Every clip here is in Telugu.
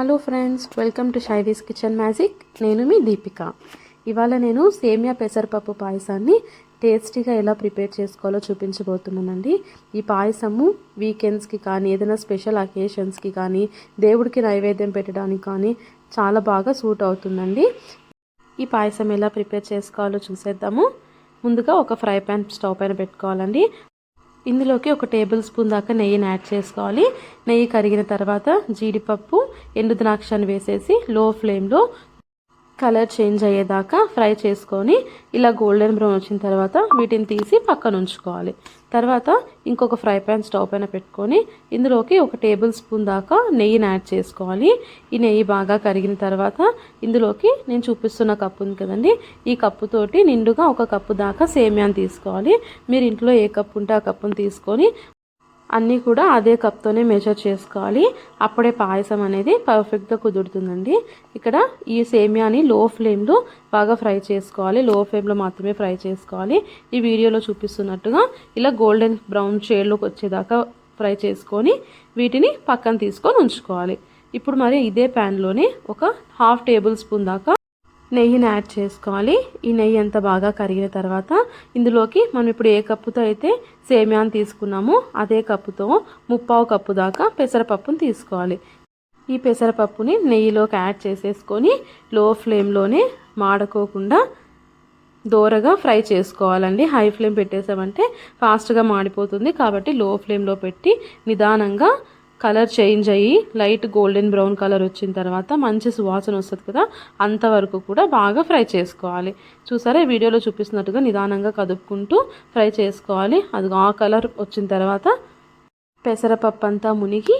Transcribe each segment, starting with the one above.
Hello friends, welcome to Shaivi's kitchen magic. నేను మీ దీపిక. ఇవాళ నేను సేమియా పెసరపప్పు పాయసాన్ని టేస్టీగా ఎలా ప్రిపేర్ చేసుకోవాలో చూపించబోతున్నానండి. ఈ పాయసము వీకెండ్స్కి కానీ, ఏదైనా స్పెషల్ అకేషన్స్కి కానీ, దేవుడికి నైవేద్యం పెట్టడానికి కానీ చాలా బాగా సూట్ అవుతుందండి. ఈ పాయసం ఎలా ప్రిపేర్ చేసుకోవాలో చూసేద్దాము. ముందుగా ఒక ఫ్రై ప్యాన్ స్టవ్ పైన పెట్టుకోవాలండి. ఇందులోకి ఒక టేబుల్ స్పూన్ దాకా నెయ్యిని యాడ్ చేసుకోవాలి. నెయ్యి కరిగిన తర్వాత జీడిపప్పు, ఎండు ద్రాక్షను వేసేసి లో ఫ్లేమ్లో కలర్ చేంజ్ అయ్యేదాకా ఫ్రై చేసుకొని ఇలా గోల్డెన్ బ్రౌన్ వచ్చిన తర్వాత వీటిని తీసి పక్కన ఉంచుకోవాలి. తర్వాత ఇంకొక ఫ్రై ప్యాన్ స్టవ్ పైన పెట్టుకొని ఇందులోకి ఒక టేబుల్ స్పూన్ దాకా నెయ్యిని యాడ్ చేసుకోవాలి. ఈ నెయ్యి బాగా కరిగిన తర్వాత ఇందులోకి నేను చూపిస్తున్న కప్పు ఉంది కదండి, ఈ కప్పుతోటి నిండుగా ఒక కప్పు దాకా సేమియాని తీసుకోవాలి. మీరు ఇంట్లో ఏ కప్పు ఉంటే ఆ కప్పును తీసుకొని అన్నీ కూడా అదే కప్తోనే మెజర్ చేసుకోవాలి. అప్పుడే పాయసం అనేది పర్ఫెక్ట్గా కుదురుతుందండి. ఇక్కడ ఈ సేమియాని లో ఫ్లేమ్లో బాగా ఫ్రై చేసుకోవాలి. లో ఫ్లేమ్లో మాత్రమే ఫ్రై చేసుకోవాలి. ఈ వీడియోలో చూపిస్తున్నట్టుగా ఇలా గోల్డెన్ బ్రౌన్ షేడ్లోకి వచ్చేదాకా ఫ్రై చేసుకొని వీటిని పక్కన తీసుకొని ఉంచుకోవాలి. ఇప్పుడు మరి ఇదే ప్యాన్లోనే ఒక హాఫ్ టేబుల్ స్పూన్ దాకా నెయ్యిని యాడ్ చేసుకోవాలి. ఈ నెయ్యి అంతా బాగా కరిగిన తర్వాత ఇందులోకి మనం ఇప్పుడు ఏ కప్పుతో అయితే సేమియాని తీసుకున్నామో అదే కప్పుతో 3/4 కప్పు దాకా పెసరపప్పుని తీసుకోవాలి. ఈ పెసరపప్పుని నెయ్యిలోకి యాడ్ చేసేసుకొని లో ఫ్లేమ్లోనే మాడుకోకుండా దోరగా ఫ్రై చేసుకోవాలండి. హై ఫ్లేమ్ పెట్టేసామంటే ఫాస్ట్గా మాడిపోతుంది. కాబట్టి లో ఫ్లేమ్లో పెట్టి నిదానంగా కలర్ చేంజ్ అయ్యి లైట్ గోల్డెన్ బ్రౌన్ కలర్ వచ్చిన తర్వాత మంచి సువాసన వస్తుంది కదా, అంతవరకు కూడా బాగా ఫ్రై చేసుకోవాలి. చూసారా, వీడియోలో చూపిస్తున్నట్టుగా నిదానంగా కదుపుకుంటూ ఫ్రై చేసుకోవాలి. అది ఆ కలర్ వచ్చిన తర్వాత పెసరపప్పు అంతా మునిగి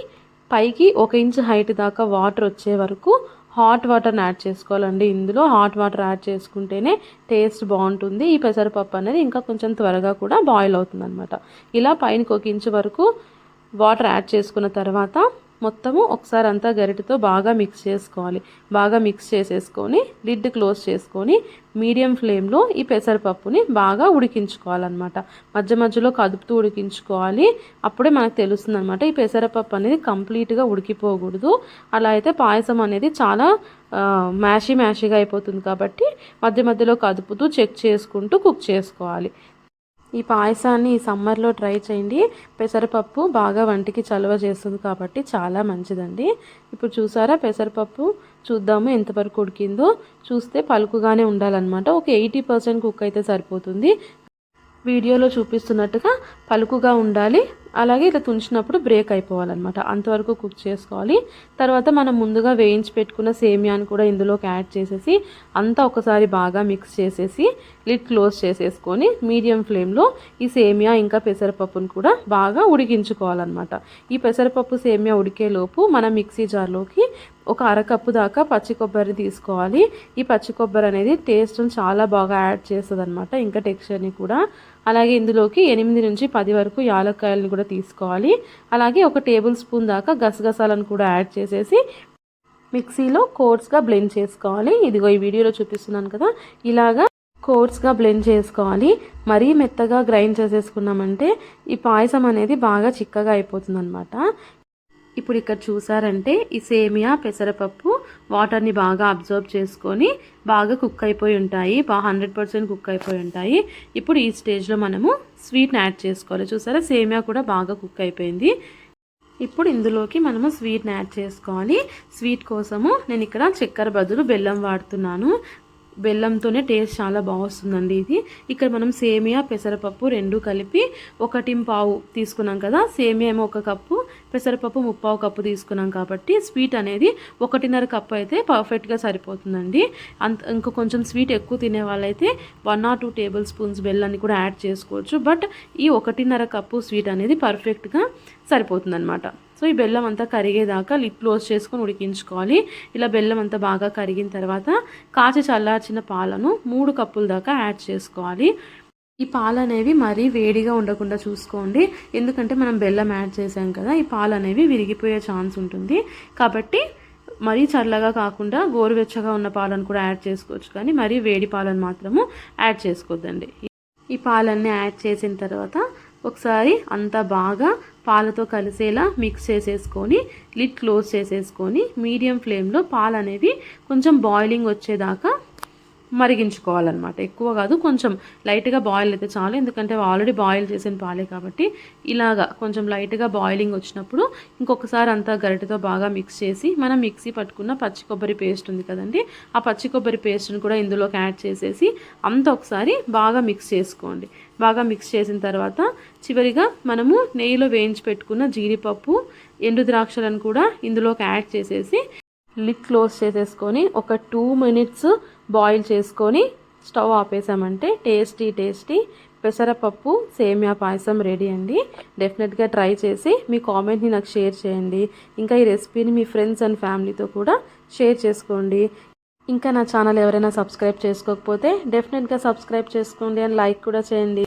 పైకి 1 ఇంచ్ హైట్ దాకా వాటర్ వచ్చే వరకు హాట్ వాటర్ని యాడ్ చేసుకోవాలండి. ఇందులో హాట్ వాటర్ యాడ్ చేసుకుంటేనే టేస్ట్ బాగుంటుంది. ఈ పెసరపప్పు అనేది ఇంకా కొంచెం త్వరగా కూడా బాయిల్ అవుతుంది అనమాట. ఇలా పైనకి 1 ఇంచ్ వరకు వాటర్ యాడ్ చేసుకున్న తర్వాత మొత్తము ఒకసారి అంతా గరిటెతో బాగా మిక్స్ చేసుకోవాలి. బాగా మిక్స్ చేసేసుకొని లిడ్ క్లోజ్ చేసుకొని మీడియం ఫ్లేమ్లో ఈ పెసరపప్పుని బాగా ఉడికించుకోవాలన్నమాట. మధ్య మధ్యలో కదుపుతూ ఉడికించుకోవాలి. అప్పుడే మనకు తెలుస్తుంది అనమాట ఈ పెసరపప్పు అనేది కంప్లీట్గా ఉడికిపోకూడదు. అలా అయితే పాయసం అనేది చాలా మ్యాషీగా అయిపోతుంది. కాబట్టి మధ్య మధ్యలో కదుపుతూ చెక్ చేసుకుంటూ కుక్ చేసుకోవాలి. ఈ పాయసాన్ని ఈ సమ్మర్లో ట్రై చేయండి. పెసరపప్పు బాగా వంటికి చలువ చేస్తుంది కాబట్టి చాలా మంచిదండి. ఇప్పుడు చూసారా, పెసరపప్పు చూద్దాము ఎంతవరకు ఉడికిందో. చూస్తే పలుకుగానే ఉండాలన్నమాట. ఒక 80% కుక్ అయితే సరిపోతుంది. వీడియోలో చూపిస్తున్నట్టుగా పలుకుగా ఉండాలి. అలాగే ఇలా తుంచినప్పుడు బ్రేక్ అయిపోవాలన్నమాట. అంతవరకు కుక్ చేసుకోవాలి. తర్వాత మనం ముందుగా వేయించి పెట్టుకున్న సేమియాని కూడా ఇందులోకి యాడ్ చేసేసి అంతా ఒకసారి బాగా మిక్స్ చేసేసి లిడ్ క్లోజ్ చేసేసుకొని మీడియం ఫ్లేమ్లో ఈ సేమియా ఇంకా పెసరపప్పును కూడా బాగా ఉడికించుకోవాలన్నమాట. ఈ పెసరపప్పు సేమియా ఉడికేలోపు మనం మిక్సీ జార్లోకి ఒక అరకప్పు దాకా పచ్చి కొబ్బరి తీసుకోవాలి. ఈ పచ్చి కొబ్బరి అనేది టేస్ట్ని చాలా బాగా యాడ్ చేస్తుంది అనమాట, ఇంకా టెక్స్చర్ని కూడా. అలాగే ఇందులోకి 8 నుంచి 10 వరకు యాలక్కాయలను కూడా తీసుకోవాలి. అలాగే ఒక టేబుల్ స్పూన్ దాకా గసగసాలను కూడా యాడ్ చేసేసి మిక్సీలో కోర్స్గా బ్లెండ్ చేసుకోవాలి. ఇదిగో ఈ వీడియోలో చూపిస్తున్నాను కదా, ఇలాగా కోర్స్గా బ్లెండ్ చేసుకోవాలి. మరీ మెత్తగా గ్రైండ్ చేసేసుకున్నామంటే ఈ పాయసం అనేది బాగా చిక్కగా అయిపోతుంది అనమాట. ఇప్పుడు ఇక్కడ చూసారంటే ఈ సేమియా పెసరపప్పు వాటర్ని బాగా అబ్జర్వ్ చేసుకొని బాగా కుక్ అయిపోయి ఉంటాయి. 100% కుక్ అయిపోయి ఉంటాయి. ఇప్పుడు ఈ స్టేజ్లో మనము స్వీట్ని యాడ్ చేసుకోవాలి. చూసారా, సేమియా కూడా బాగా కుక్ అయిపోయింది. ఇప్పుడు ఇందులోకి మనము స్వీట్ని యాడ్ చేసుకోవాలి. స్వీట్ కోసము నేను ఇక్కడ చక్కెర బదులు బెల్లం వాడుతున్నాను. బెల్లంతోనే టేస్ట్ చాలా బాగుంటుందండి ఇది. ఇక్కడ మనం సేమియా పెసరపప్పు రెండు కలిపి 1.5 తీసుకున్నాం కదా, సేమియా ఏమో 1 కప్పు, పెసరపప్పు 3/4 కప్పు తీసుకున్నాం కాబట్టి స్వీట్ అనేది 1.5 కప్పు అయితే పర్ఫెక్ట్గా సరిపోతుందండి. ఇంకా కొంచెం స్వీట్ ఎక్కువ తినే వాళ్ళైతే 1 or 2 టేబుల్ స్పూన్స్ బెల్లాన్ని కూడా యాడ్ చేసుకోవచ్చు. బట్ ఈ 1.5 కప్పు స్వీట్ అనేది పర్ఫెక్ట్గా సరిపోతుందన్నమాట. సో ఈ బెల్లం అంతా కరిగేదాకా లిడ్ క్లోజ్ చేసుకొని ఉడికించుకోవాలి. ఇలా బెల్లం అంతా బాగా కరిగిన తర్వాత కాచి చల్లార్చిన పాలను 3 కప్పుల దాకా యాడ్ చేసుకోవాలి. ఈ పాలు అనేవి మరీ వేడిగా ఉండకుండా చూసుకోండి. ఎందుకంటే మనం బెల్లం యాడ్ చేసాం కదా, ఈ పాలు అనేవి విరిగిపోయే ఛాన్స్ ఉంటుంది. కాబట్టి మరీ చల్లగా కాకుండా గోరువెచ్చగా ఉన్న పాలను కూడా యాడ్ చేసుకోవచ్చు, కానీ మరీ వేడి పాలను మాత్రము యాడ్ చేసుకోవద్దండి. ఈ పాలన్నీ యాడ్ చేసిన తర్వాత ఒకసారి అంతా బాగా పాలతో కలిసేలా మిక్స్ చేసేసుకొని లిడ్ క్లోజ్ చేసేసుకొని మీడియం ఫ్లేమ్లో పాలు అనేవి కొంచెం బాయిలింగ్ వచ్చేదాకా మరిగించుకోవాలన్నమాట. ఎక్కువ కాదు, కొంచెం లైట్గా బాయిల్ అయితే చాలు, ఎందుకంటే ఆల్రెడీ బాయిల్ చేసిన పాలే కాబట్టి. ఇలాగా కొంచెం లైట్గా బాయిలింగ్ వచ్చినప్పుడు ఇంకొకసారి అంతా గరిటెతో బాగా మిక్స్ చేసి మనం మిక్సీ పట్టుకున్న పచ్చి కొబ్బరి పేస్ట్ ఉంది కదండి, ఆ పచ్చి కొబ్బరి పేస్ట్ని కూడా ఇందులోకి యాడ్ చేసేసి అంతా ఒకసారి బాగా మిక్స్ చేసుకోండి. బాగా మిక్స్ చేసిన తర్వాత చివరిగా మనము నెయ్యిలో వేయించి పెట్టుకున్న జీడిపప్పు, ఎండు ద్రాక్షలను కూడా ఇందులోకి యాడ్ చేసేసి లిడ్ క్లోజ్ చేసేసుకొని ఒక 2 minutes బాయిల్ చేసుకొని స్టవ్ ఆపేసామంటే టేస్టీ పెసరపప్పు సేమియా పాయసం రెడీ అండి. డెఫినెట్గా ట్రై చేసి మీ కామెంట్ని నాకు షేర్ చేయండి. ఇంకా ఈ రెసిపీని మీ ఫ్రెండ్స్ అండ్ ఫ్యామిలీతో కూడా షేర్ చేసుకోండి. ఇంకా నా ఛానల్ ఎవరైనా సబ్స్క్రైబ్ చేసుకోకపోతే డెఫినెట్గా సబ్స్క్రైబ్ చేసుకోండి అండ్ లైక్ కూడా చేయండి.